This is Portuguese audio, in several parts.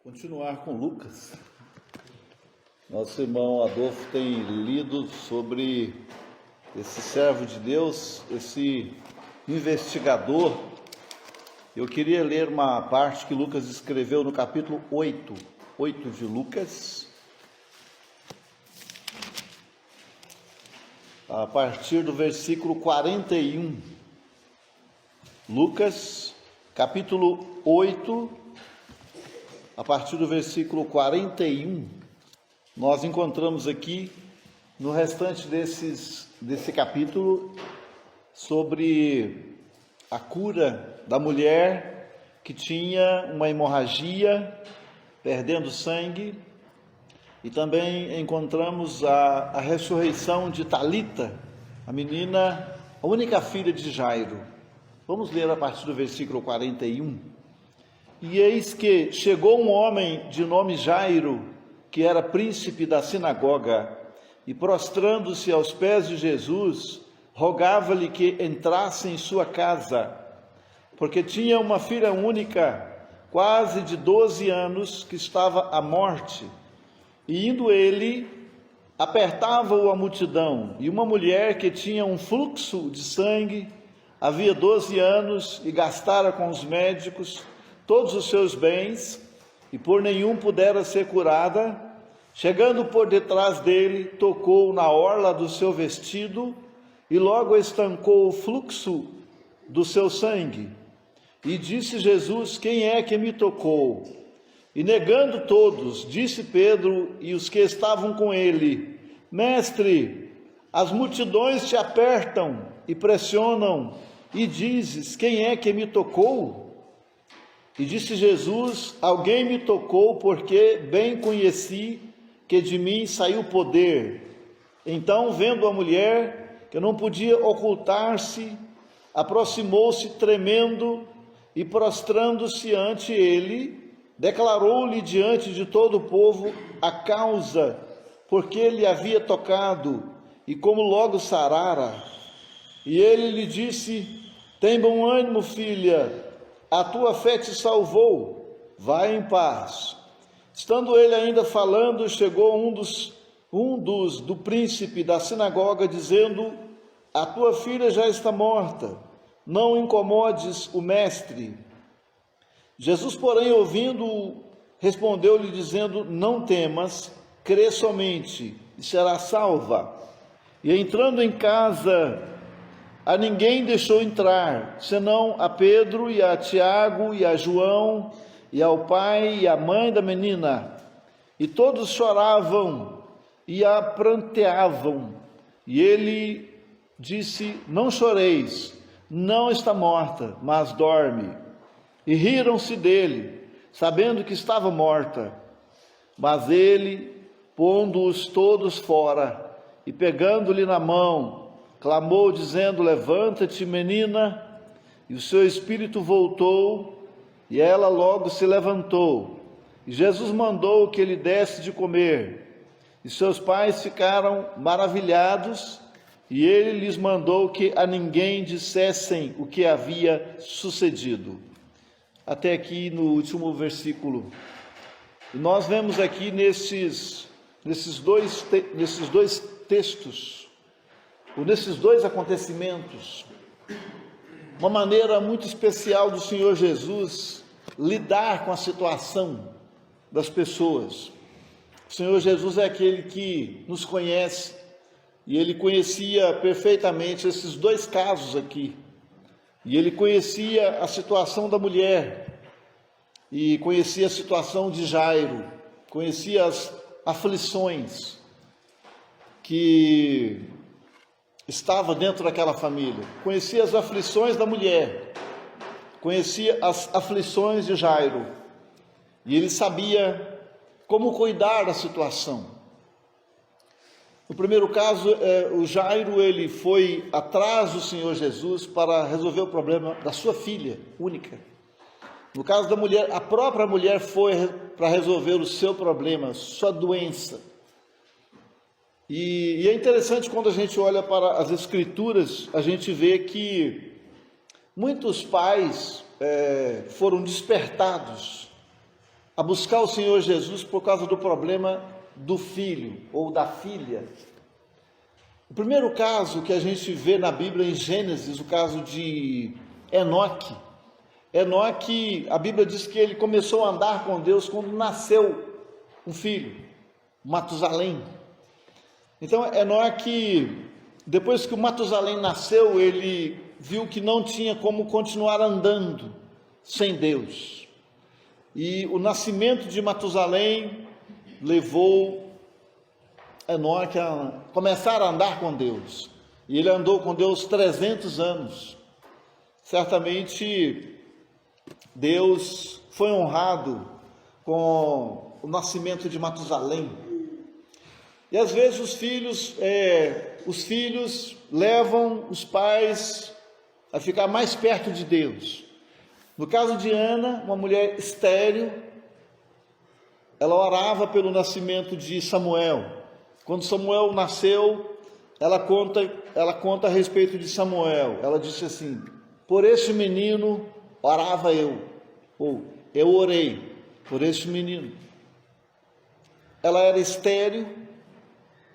Continuar com Lucas. Nosso irmão Adolfo tem lido sobre esse servo de Deus, esse investigador. Eu queria ler uma parte que Lucas escreveu no capítulo 8 de Lucas, a partir do versículo 41. Lucas, capítulo 8, a partir do versículo 41, nós encontramos aqui, no restante desse capítulo, sobre a cura da mulher que tinha uma hemorragia, perdendo sangue, e também encontramos a ressurreição de Talita, a menina, a única filha de Jairo. Vamos ler a partir do versículo 41. E eis que chegou um homem de nome Jairo, que era príncipe da sinagoga, e prostrando-se aos pés de Jesus, rogava-lhe que entrasse em sua casa, porque tinha uma filha única, quase de 12 anos, que estava à morte. E indo ele, apertava-o a multidão, e uma mulher que tinha um fluxo de sangue, havia 12 anos, e gastara com os médicos todos os seus bens, e por nenhum pudera ser curada, chegando por detrás dele, tocou na orla do seu vestido, e logo estancou o fluxo do seu sangue. E disse Jesus: quem é que me tocou? E negando todos, disse Pedro e os que estavam com ele: Mestre, as multidões te apertam e pressionam, e dizes: quem é que me tocou? E disse Jesus: alguém me tocou, porque bem conheci que de mim saiu poder. Então, vendo a mulher, que não podia ocultar-se, aproximou-se tremendo e, prostrando-se ante ele, declarou-lhe diante de todo o povo a causa porque lhe havia tocado e como logo sarara. E ele lhe disse: tem bom ânimo, filha, a tua fé te salvou, vai em paz. Estando ele ainda falando, chegou do príncipe da sinagoga, dizendo: a tua filha já está morta, não incomodes o mestre. Jesus, porém, ouvindo-o, respondeu-lhe dizendo: não temas, crê somente, e será salva. E entrando em casa, a ninguém deixou entrar, senão a Pedro e a Tiago e a João, e ao pai e à mãe da menina. E todos choravam e a pranteavam. E ele disse: não choreis, não está morta, mas dorme. E riram-se dele, sabendo que estava morta. Mas ele, pondo-os todos fora, e pegando-lhe na mão, clamou, dizendo: levanta-te, menina. E o seu espírito voltou, e ela logo se levantou. E Jesus mandou que lhe desse de comer. E seus pais ficaram maravilhados, e ele lhes mandou que a ninguém dissessem o que havia sucedido. Até aqui no último versículo. E nós vemos aqui nesses dois textos, ou nesses dois acontecimentos, uma maneira muito especial do Senhor Jesus lidar com a situação das pessoas. O Senhor Jesus é aquele que nos conhece, e ele conhecia perfeitamente esses dois casos aqui. E ele conhecia a situação da mulher, e conhecia a situação de Jairo, conhecia as aflições que estava dentro daquela família, conhecia as aflições da mulher, conhecia as aflições de Jairo, e ele sabia como cuidar da situação. No primeiro caso, o Jairo, ele foi atrás do Senhor Jesus para resolver o problema da sua filha única. No caso da mulher, a própria mulher foi para resolver o seu problema, sua doença. E é interessante quando a gente olha para as Escrituras, a gente vê que muitos pais foram despertados a buscar o Senhor Jesus por causa do problema do filho ou da filha. O primeiro caso que a gente vê na Bíblia, em Gênesis, o caso de Enoque. Enoque, a Bíblia diz que ele começou a andar com Deus quando nasceu um filho, Matusalém. Então, Enoque, depois que o Matusalém nasceu, ele viu que não tinha como continuar andando sem Deus. E o nascimento de Matusalém levou Enoque a começar a andar com Deus. E ele andou com Deus 300 anos. Certamente, Deus foi honrado com o nascimento de Matusalém. E às vezes os filhos levam os pais a ficar mais perto de Deus. No caso de Ana, uma mulher estéril, ela orava pelo nascimento de Samuel. Quando Samuel nasceu, ela conta a respeito de Samuel. Ela disse assim: por este menino orava eu, ou eu orei por este menino. Ela era estéril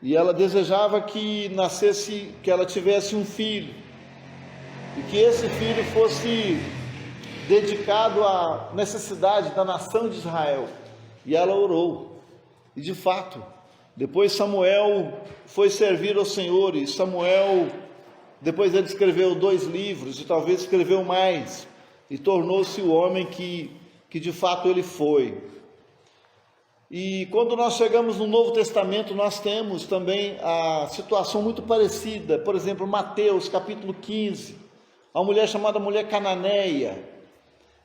e ela desejava que ela tivesse um filho, e que esse filho fosse dedicado à necessidade da nação de Israel. E ela orou, e de fato, depois Samuel foi servir ao Senhor, e Samuel, depois ele escreveu 2 livros, e talvez escreveu mais, e tornou-se o homem que de fato ele foi. E quando nós chegamos no Novo Testamento, nós temos também a situação muito parecida. Por exemplo, Mateus capítulo 15, uma mulher chamada mulher cananeia,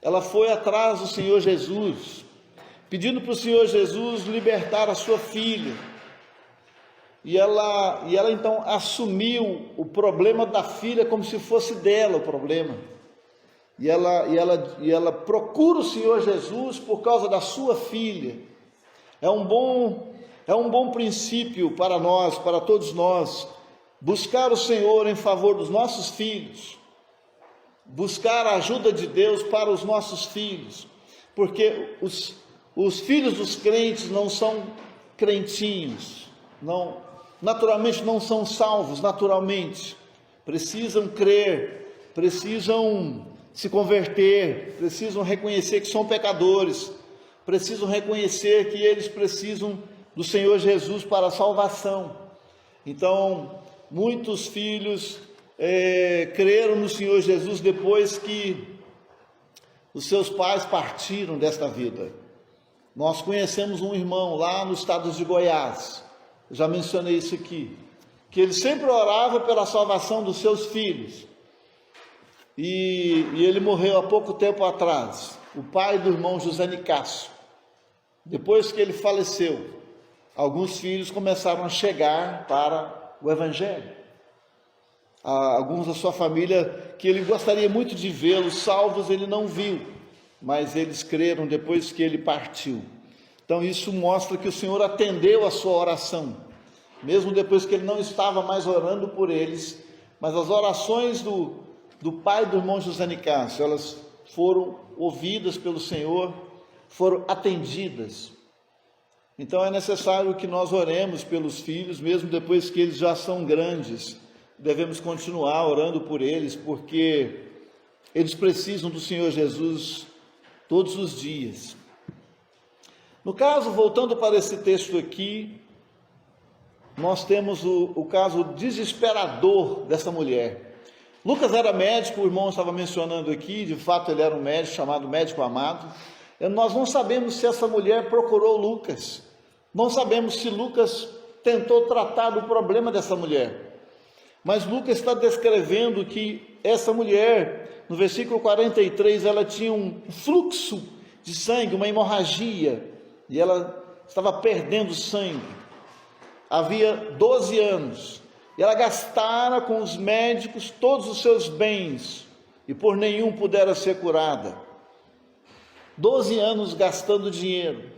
ela foi atrás do Senhor Jesus, pedindo para o Senhor Jesus libertar a sua filha. E ela então assumiu o problema da filha como se fosse dela o problema. E ela procura o Senhor Jesus por causa da sua filha. É um bom princípio para nós, para todos nós, buscar o Senhor em favor dos nossos filhos, buscar a ajuda de Deus para os nossos filhos, porque os filhos dos crentes não são crentinhos, naturalmente não são salvos, naturalmente, precisam crer, precisam se converter, precisam reconhecer que são pecadores, precisam reconhecer que eles precisam do Senhor Jesus para a salvação. Então, muitos filhos creram no Senhor Jesus depois que os seus pais partiram desta vida. Nós conhecemos um irmão lá no estado de Goiás, já mencionei isso aqui, que ele sempre orava pela salvação dos seus filhos, e ele morreu há pouco tempo atrás, o pai do irmão José Nicásio. Depois que ele faleceu, alguns filhos começaram a chegar para o Evangelho. Alguns da sua família, que ele gostaria muito de vê-los salvos, ele não viu, mas eles creram depois que ele partiu. Então isso mostra que o Senhor atendeu a sua oração, mesmo depois que ele não estava mais orando por eles, mas as orações do pai do irmão José Nicásio, elas foram ouvidas pelo Senhor, foram atendidas. Então é necessário que nós oremos pelos filhos, mesmo depois que eles já são grandes. Devemos continuar orando por eles, porque eles precisam do Senhor Jesus todos os dias. No caso, voltando para esse texto aqui, nós temos o caso desesperador dessa mulher. Lucas era médico, o irmão estava mencionando aqui, de fato ele era um médico chamado médico amado. Nós não sabemos se essa mulher procurou Lucas, não sabemos se Lucas tentou tratar do problema dessa mulher, mas Lucas está descrevendo que essa mulher, no versículo 43, ela tinha um fluxo de sangue, uma hemorragia, e ela estava perdendo sangue, havia 12 anos, e ela gastara com os médicos todos os seus bens, e por nenhum pudera ser curada. 12 anos gastando dinheiro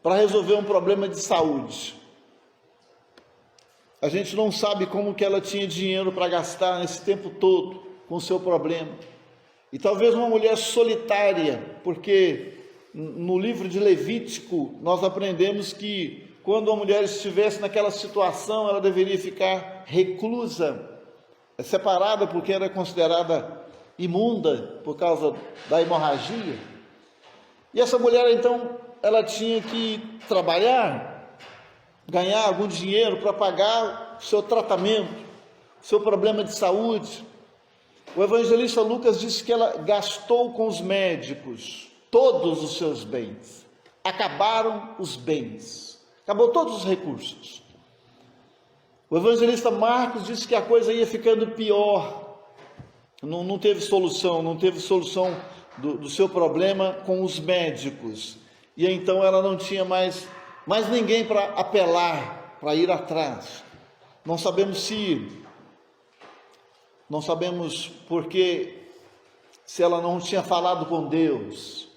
para resolver um problema de saúde. A gente não sabe como que ela tinha dinheiro para gastar nesse tempo todo, com o seu problema. E talvez uma mulher solitária, porque no livro de Levítico nós aprendemos que quando a mulher estivesse naquela situação, ela deveria ficar reclusa, separada, porque era considerada imunda por causa da hemorragia. E essa mulher, então, ela tinha que trabalhar, ganhar algum dinheiro para pagar o seu tratamento, o seu problema de saúde. O evangelista Lucas disse que ela gastou com os médicos todos os seus bens. Acabaram os bens. Acabou todos os recursos. O evangelista Marcos disse que a coisa ia ficando pior. Não teve solução do seu problema com os médicos. E então ela não tinha mais ninguém para apelar, para ir atrás. Não sabemos porque, se ela não tinha falado com Deus,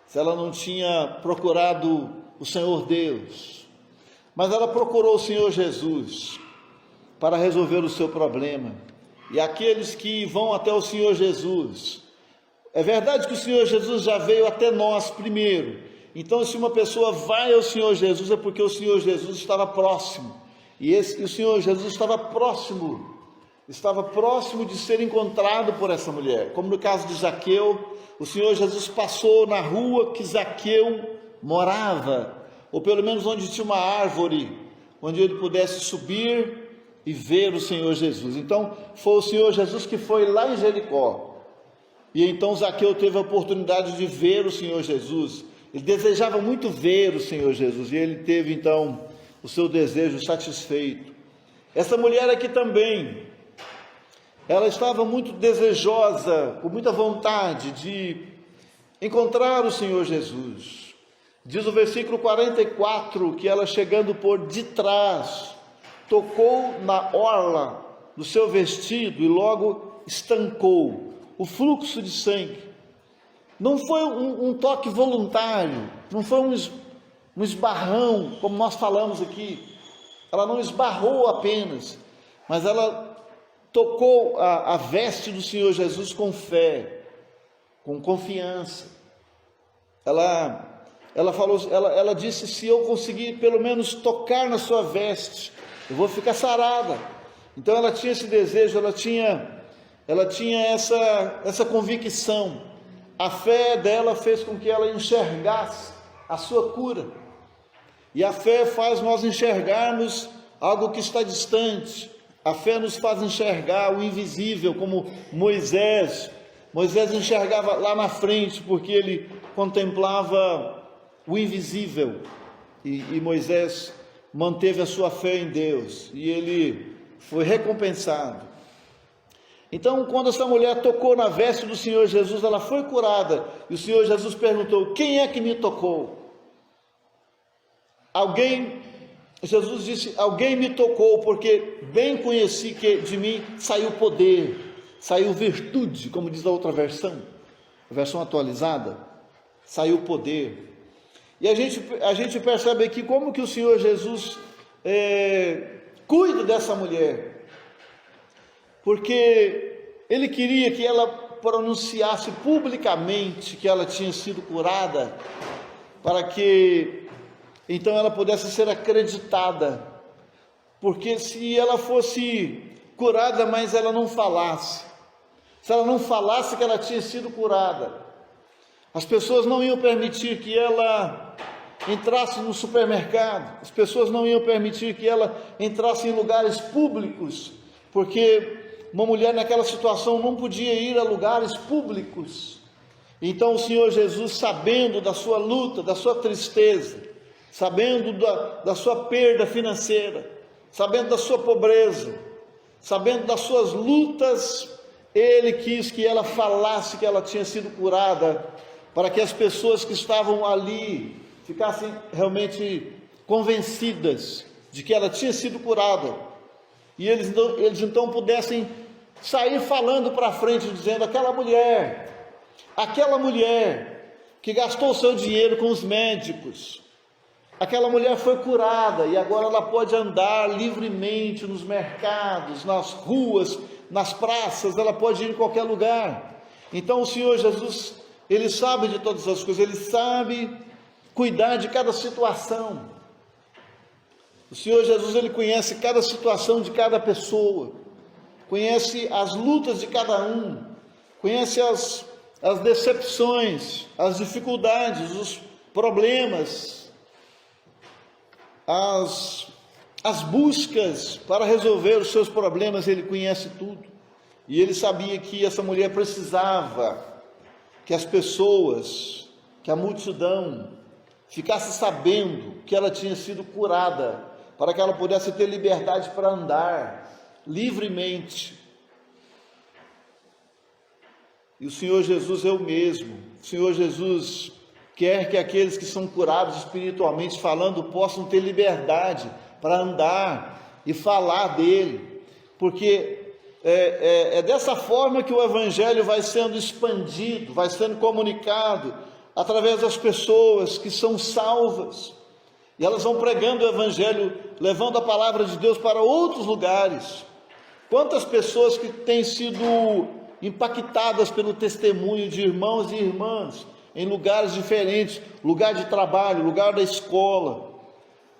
se ela não tinha procurado o Senhor Deus, mas ela procurou o Senhor Jesus para resolver o seu problema. E aqueles que vão até o Senhor Jesus, é verdade que o Senhor Jesus já veio até nós primeiro. Então, se uma pessoa vai ao Senhor Jesus, é porque o Senhor Jesus estava próximo. E o Senhor Jesus estava próximo de ser encontrado por essa mulher. Como no caso de Zaqueu, o Senhor Jesus passou na rua que Zaqueu morava, ou pelo menos onde tinha uma árvore, onde ele pudesse subir e ver o Senhor Jesus. Então, foi o Senhor Jesus que foi lá em Jericó. E então Zaqueu teve a oportunidade de ver o Senhor Jesus. Ele desejava muito ver o Senhor Jesus, e ele teve então o seu desejo satisfeito. Essa mulher aqui também, ela estava muito desejosa, com muita vontade de encontrar o Senhor Jesus. Diz o versículo 44 que ela, chegando por detrás, tocou na orla do seu vestido e logo estancou o fluxo de sangue. Não foi um toque voluntário, não foi um esbarrão, como nós falamos aqui. Ela não esbarrou apenas, mas ela tocou a veste do Senhor Jesus com fé, com confiança. Ela disse: se eu conseguir pelo menos tocar na sua veste, eu vou ficar sarada. Então ela tinha esse desejo, ela tinha essa convicção. A fé dela fez com que ela enxergasse a sua cura. E a fé faz nós enxergarmos algo que está distante. A fé nos faz enxergar o invisível, como Moisés. Moisés enxergava lá na frente, porque ele contemplava o invisível. E Moisés manteve a sua fé em Deus, e ele foi recompensado. Então, quando essa mulher tocou na veste do Senhor Jesus, ela foi curada. E o Senhor Jesus perguntou: quem é que me tocou? Jesus disse: alguém me tocou, porque bem conheci que de mim saiu poder, saiu virtude, como diz a outra versão, a versão atualizada, saiu poder. E a gente percebe aqui como que o Senhor Jesus cuida dessa mulher, porque Ele queria que ela pronunciasse publicamente que ela tinha sido curada, para que então ela pudesse ser acreditada. Porque se ela fosse curada, mas ela não falasse, se ela não falasse que ela tinha sido curada, as pessoas não iam permitir que ela entrasse no supermercado, as pessoas não iam permitir que ela entrasse em lugares públicos, porque uma mulher naquela situação não podia ir a lugares públicos. Então o Senhor Jesus, sabendo da sua luta, da sua tristeza, sabendo da sua perda financeira, sabendo da sua pobreza, sabendo das suas lutas, Ele quis que ela falasse que ela tinha sido curada, para que as pessoas que estavam ali ficassem realmente convencidas de que ela tinha sido curada, e eles então pudessem sair falando para frente, dizendo: aquela mulher que gastou o seu dinheiro com os médicos, aquela mulher foi curada, e agora ela pode andar livremente nos mercados, nas ruas nas praças, ela pode ir em qualquer lugar. Então o Senhor Jesus, Ele sabe de todas as coisas, Ele sabe cuidar de cada situação. O Senhor Jesus, Ele conhece cada situação de cada pessoa, conhece as lutas de cada um, conhece as decepções, as dificuldades, os problemas, as buscas para resolver os seus problemas. Ele conhece tudo. E Ele sabia que essa mulher precisava que as pessoas, que a multidão ficasse sabendo que ela tinha sido curada, para que ela pudesse ter liberdade para andar livremente. E o Senhor Jesus é o mesmo. O Senhor Jesus quer que aqueles que são curados espiritualmente falando possam ter liberdade para andar e falar dele, porque é dessa forma que o Evangelho vai sendo expandido, vai sendo comunicado através das pessoas que são salvas, e elas vão pregando o Evangelho, levando a palavra de Deus para outros lugares. Quantas pessoas que têm sido impactadas pelo testemunho de irmãos e irmãs em lugares diferentes, lugar de trabalho, lugar da escola,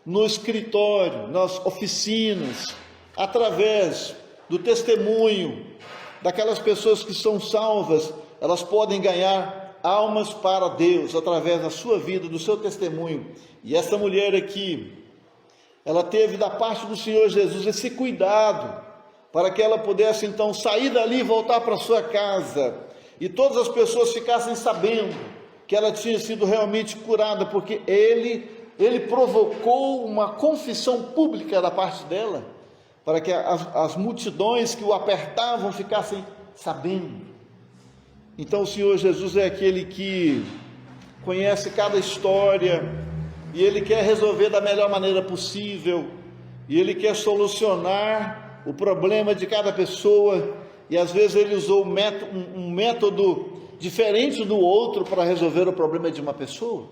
no escritório, nas oficinas, através do testemunho daquelas pessoas que são salvas, elas podem ganhar almas para Deus através da sua vida, do seu testemunho. E essa mulher aqui, ela teve da parte do Senhor Jesus esse cuidado, para que ela pudesse então sair dali e voltar para sua casa, e todas as pessoas ficassem sabendo que ela tinha sido realmente curada, porque ele provocou uma confissão pública da parte dela, para que as multidões que o apertavam ficassem sabendo. Então o Senhor Jesus é aquele que conhece cada história, e Ele quer resolver da melhor maneira possível, e Ele quer solucionar o problema de cada pessoa, e às vezes Ele usou um método diferente do outro para resolver o problema de uma pessoa.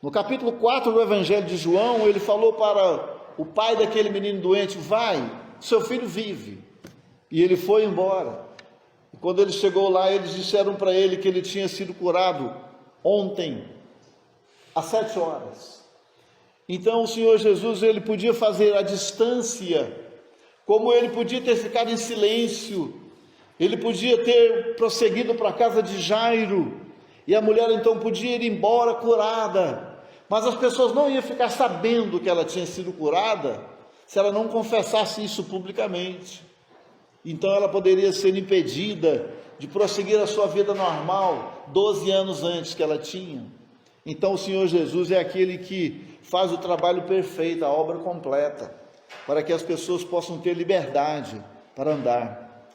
No capítulo 4 do Evangelho de João, Ele falou para o pai daquele menino doente: vai, seu filho vive. E ele foi embora. E quando ele chegou lá, eles disseram para ele que ele tinha sido curado ontem, às 7 horas. Então o Senhor Jesus, Ele podia fazer à distância, como Ele podia ter ficado em silêncio, Ele podia ter prosseguido para a casa de Jairo, e a mulher então podia ir embora curada, mas as pessoas não iam ficar sabendo que ela tinha sido curada, se ela não confessasse isso publicamente. Então ela poderia ser impedida de prosseguir a sua vida normal, 12 anos antes que ela tinha. Então o Senhor Jesus é aquele que faz o trabalho perfeito, a obra completa, para que as pessoas possam ter liberdade para andar.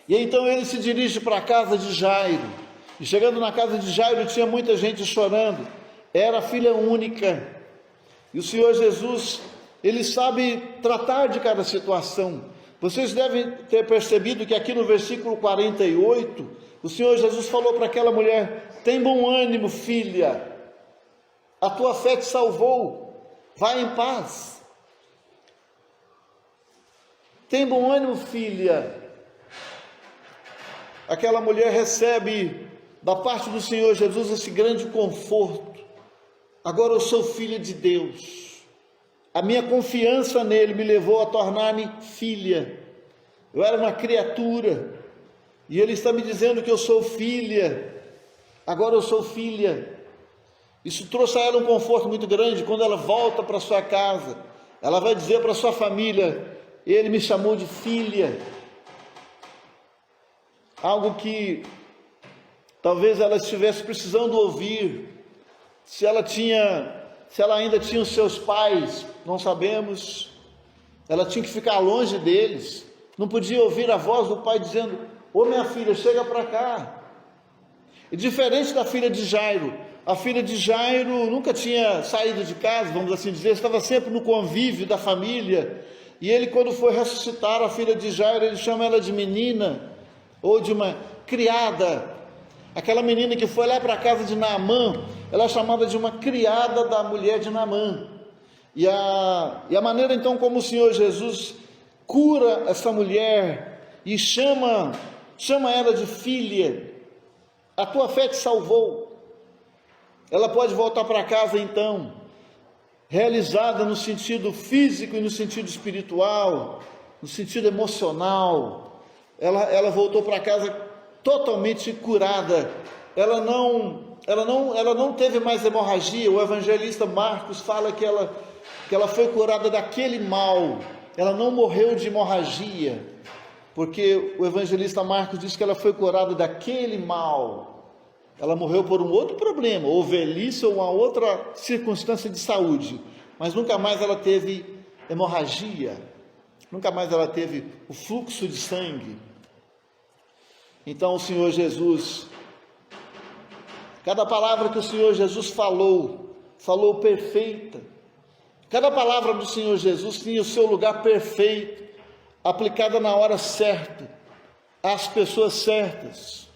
E então ele se dirige para a casa de Jairo, e chegando na casa de Jairo tinha muita gente chorando, era a filha única, e o Senhor Jesus, Ele sabe tratar de cada situação. Vocês devem ter percebido que aqui no versículo 48, o Senhor Jesus falou para aquela mulher: tem bom ânimo, filha, a tua fé te salvou, vai em paz. Tem bom ânimo, filha. Aquela mulher recebe da parte do Senhor Jesus esse grande conforto. Agora eu sou filha de Deus, a minha confiança nele me levou a tornar-me filha. Eu era uma criatura, e Ele está me dizendo que eu sou filha, agora eu sou filha. Isso trouxe a ela um conforto muito grande. Quando ela volta para sua casa, ela vai dizer para sua família: Ele me chamou de filha. Algo que talvez ela estivesse precisando ouvir. Se ela ainda tinha os seus pais, não sabemos. Ela tinha que ficar longe deles, não podia ouvir a voz do pai dizendo: ô minha filha, chega para cá. E diferente da filha de Jairo, a filha de Jairo nunca tinha saído de casa, vamos assim dizer, estava sempre no convívio da família. E ele, quando foi ressuscitar a filha de Jairo, ele chama ela de menina, ou de uma criada. Aquela menina que foi lá para a casa de Naamã, ela é chamada de uma criada da mulher de Naamã. E a maneira então como o Senhor Jesus cura essa mulher, e chama ela de filha. A tua fé te salvou. Ela pode voltar para casa então, realizada no sentido físico e no sentido espiritual, no sentido emocional. Ela voltou para casa totalmente curada. Ela não teve mais hemorragia. O evangelista Marcos fala que ela foi curada daquele mal. Ela não morreu de hemorragia, porque o evangelista Marcos diz que ela foi curada daquele mal. Ela morreu por um outro problema, ou velhice, ou uma outra circunstância de saúde, mas nunca mais ela teve hemorragia, nunca mais ela teve o fluxo de sangue. Então o Senhor Jesus, cada palavra que o Senhor Jesus falou perfeita. Cada palavra do Senhor Jesus tinha o seu lugar perfeito, aplicada na hora certa, às pessoas certas,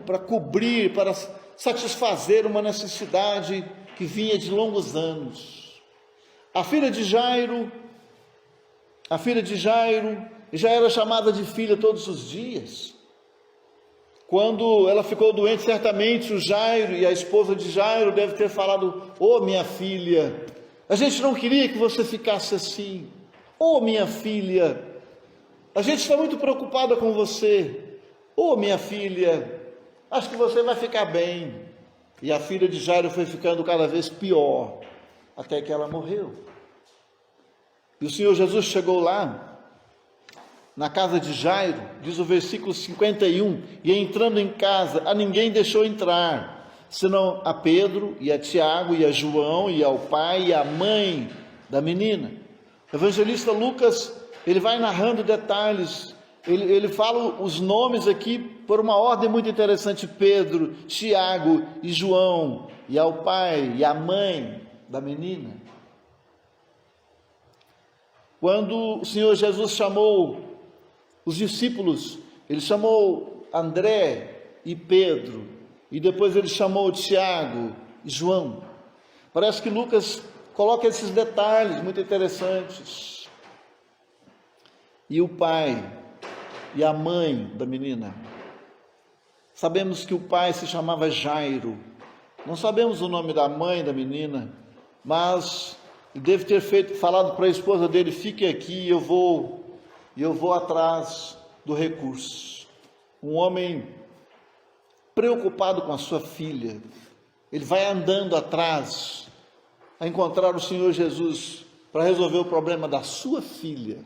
para cobrir, para satisfazer uma necessidade que vinha de longos anos. A filha de Jairo já era chamada de filha todos os dias. Quando ela ficou doente, certamente o Jairo e a esposa de Jairo devem ter falado: "Ô minha filha, a gente não queria que você ficasse assim. Ô minha filha, a gente está muito preocupada com você. Ô minha filha, acho que você vai ficar bem." E a filha de Jairo foi ficando cada vez pior, até que ela morreu. E o Senhor Jesus chegou lá, na casa de Jairo, diz o versículo 51, e entrando em casa, a ninguém deixou entrar, senão a Pedro, e a Tiago, e a João, e ao pai, e a mãe da menina. O evangelista Lucas, ele vai narrando detalhes, ele fala os nomes aqui por uma ordem muito interessante: Pedro, Tiago e João, e ao pai, e a mãe da menina. Quando o Senhor Jesus chamou os discípulos, ele chamou André e Pedro, e depois ele chamou Tiago e João. Parece que Lucas coloca esses detalhes muito interessantes. E o pai e a mãe da menina. Sabemos que o pai se chamava Jairo. Não sabemos o nome da mãe da menina, mas ele deve ter falado para a esposa dele: "Fique aqui, e eu vou atrás do recurso." Um homem preocupado com a sua filha, ele vai andando atrás a encontrar o Senhor Jesus para resolver o problema da sua filha.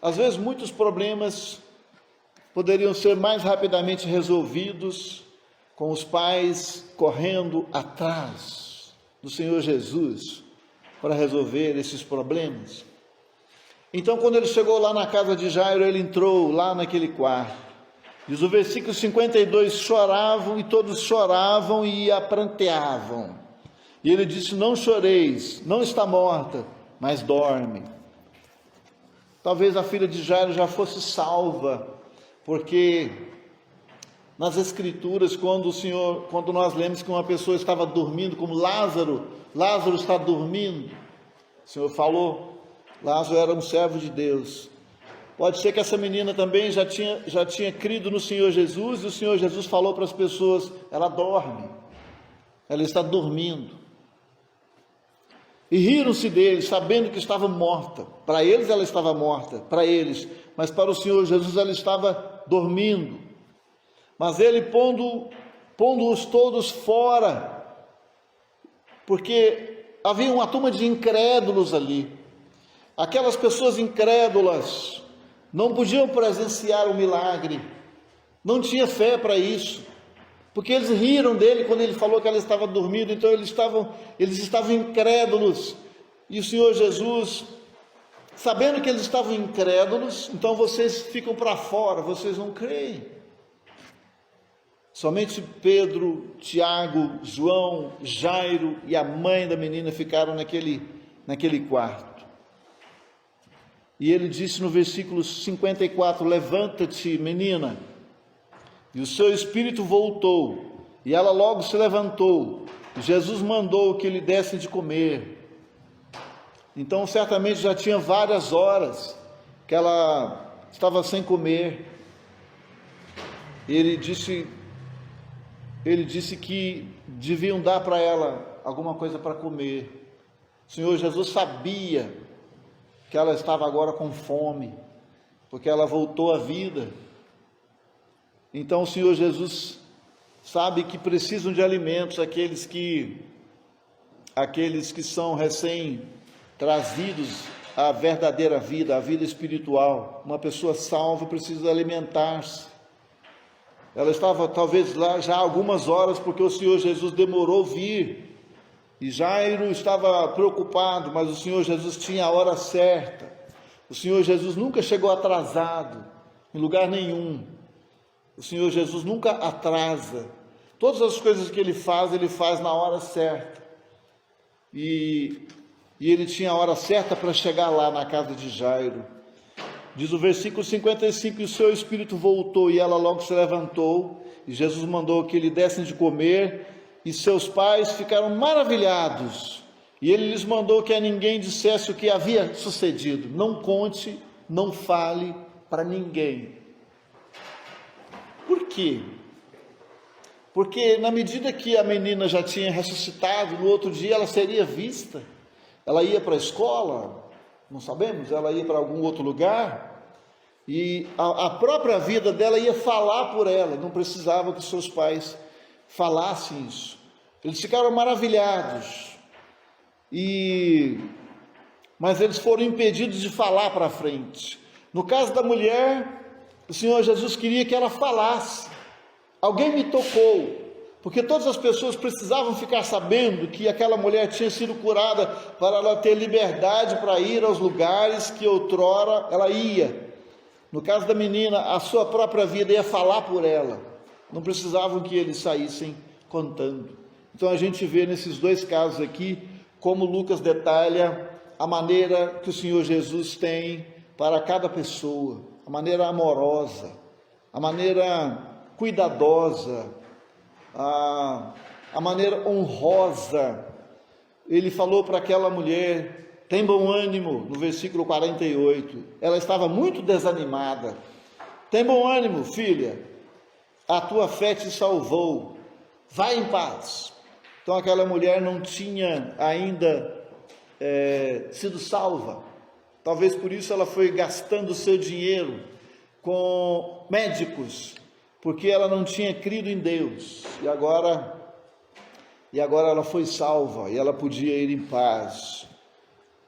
Às vezes muitos problemas poderiam ser mais rapidamente resolvidos com os pais correndo atrás do Senhor Jesus para resolver esses problemas. Então, quando ele chegou lá na casa de Jairo, ele entrou lá naquele quarto. Diz o versículo 52, choravam, e todos choravam e a pranteavam. E ele disse: "Não choreis, não está morta, mas dorme." Talvez a filha de Jairo já fosse salva, porque nas Escrituras, quando nós lemos que uma pessoa estava dormindo, como Lázaro está dormindo, o Senhor falou: Lázaro era um servo de Deus. Pode ser que essa menina também já tinha crido no Senhor Jesus, e o Senhor Jesus falou para as pessoas: ela dorme, ela está dormindo. E riram-se dele, sabendo que estava morta. Para eles ela estava morta, para eles, mas para o Senhor Jesus ela estava dormindo. Mas ele pondo-os todos fora, porque havia uma turma de incrédulos ali. Aquelas pessoas incrédulas não podiam presenciar o milagre, não tinha fé para isso, porque eles riram dele quando ele falou que ela estava dormindo. Então eles estavam incrédulos, e o Senhor Jesus, sabendo que eles estavam incrédulos, então vocês ficam para fora, vocês não creem. Somente Pedro, Tiago, João, Jairo e a mãe da menina ficaram naquele quarto. E ele disse no versículo 54, "Levanta-te, menina." E o seu espírito voltou, e ela logo se levantou. E Jesus mandou que lhe dessem de comer. Então certamente já tinha várias horas que ela estava sem comer. Ele disse que deviam dar para ela alguma coisa para comer. O Senhor Jesus sabia que ela estava agora com fome, porque ela voltou à vida. Então o Senhor Jesus sabe que precisam de alimentos aqueles que são recém-trazidos à verdadeira vida, à vida espiritual. Uma pessoa salva precisa alimentar-se. Ela estava talvez lá já há algumas horas, porque o Senhor Jesus demorou vir, e Jairo estava preocupado, mas o Senhor Jesus tinha a hora certa. O Senhor Jesus nunca chegou atrasado, em lugar nenhum. O Senhor Jesus nunca atrasa. Todas as coisas que Ele faz na hora certa. E Ele tinha a hora certa para chegar lá na casa de Jairo. Diz o versículo 55, e o seu espírito voltou, e ela logo se levantou, e Jesus mandou que lhe dessem de comer, e seus pais ficaram maravilhados, e ele lhes mandou que a ninguém dissesse o que havia sucedido. Não conte, não fale para ninguém. Por quê? Porque na medida que a menina já tinha ressuscitado, no outro dia ela seria vista, ela ia para a escola, não sabemos, ela ia para algum outro lugar, e a própria vida dela ia falar por ela, não precisava que seus pais falassem isso. Eles ficaram maravilhados, mas eles foram impedidos de falar para frente. No caso da mulher, o Senhor Jesus queria que ela falasse. Alguém me tocou, porque todas as pessoas precisavam ficar sabendo que aquela mulher tinha sido curada, para ela ter liberdade para ir aos lugares que outrora ela ia. No caso da menina, a sua própria vida ia falar por ela, não precisavam que eles saíssem contando. Então a gente vê nesses dois casos aqui, como Lucas detalha a maneira que o Senhor Jesus tem para cada pessoa, a maneira amorosa, a maneira cuidadosa, a maneira honrosa. Ele falou para aquela mulher: tem bom ânimo, no versículo 48, ela estava muito desanimada. Tem bom ânimo, filha, a tua fé te salvou, vai em paz. Então aquela mulher não tinha ainda sido salva, talvez por isso ela foi gastando o seu dinheiro com médicos, porque ela não tinha crido em Deus, e agora ela foi salva, e ela podia ir em paz.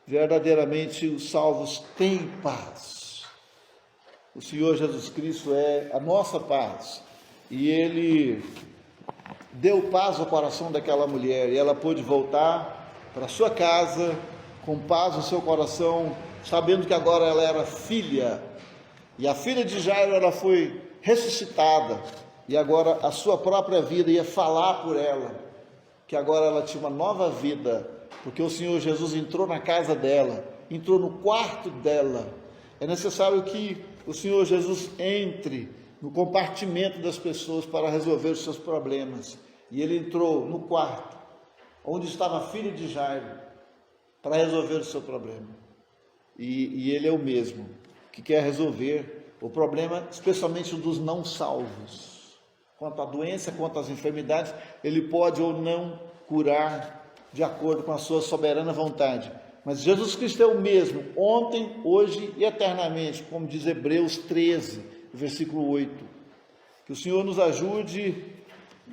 Verdadeiramente os salvos têm paz. O Senhor Jesus Cristo é a nossa paz, e Ele deu paz ao coração daquela mulher, e ela pôde voltar para sua casa com paz no seu coração, sabendo que agora ela era filha, e a filha de Jairo, ela foi ressuscitada, e agora a sua própria vida ia falar por ela, que agora ela tinha uma nova vida, porque o Senhor Jesus entrou na casa dela, entrou no quarto dela. É necessário que o Senhor Jesus entre no compartimento das pessoas para resolver os seus problemas, e Ele entrou no quarto, onde estava a filha de Jairo, para resolver o seu problema, e Ele é o mesmo, que quer resolver o problema, especialmente dos não salvos. Quanto à doença, quanto às enfermidades, Ele pode ou não curar, de acordo com a sua soberana vontade. Mas Jesus Cristo é o mesmo, ontem, hoje e eternamente, como diz Hebreus 13, versículo 8. Que o Senhor nos ajude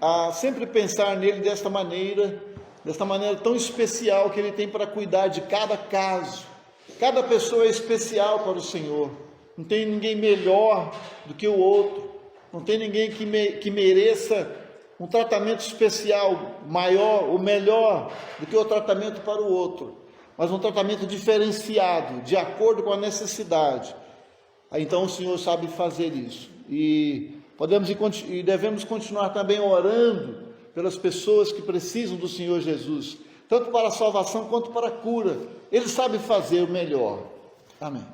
a sempre pensar nele desta maneira tão especial que Ele tem para cuidar de cada caso. Cada pessoa é especial para o Senhor. Não tem ninguém melhor do que o outro. Não tem ninguém que mereça um tratamento especial, maior ou melhor do que o tratamento para o outro, mas um tratamento diferenciado, de acordo com a necessidade. Então o Senhor sabe fazer isso, e devemos continuar também orando pelas pessoas que precisam do Senhor Jesus, tanto para a salvação quanto para a cura. Ele sabe fazer o melhor. Amém.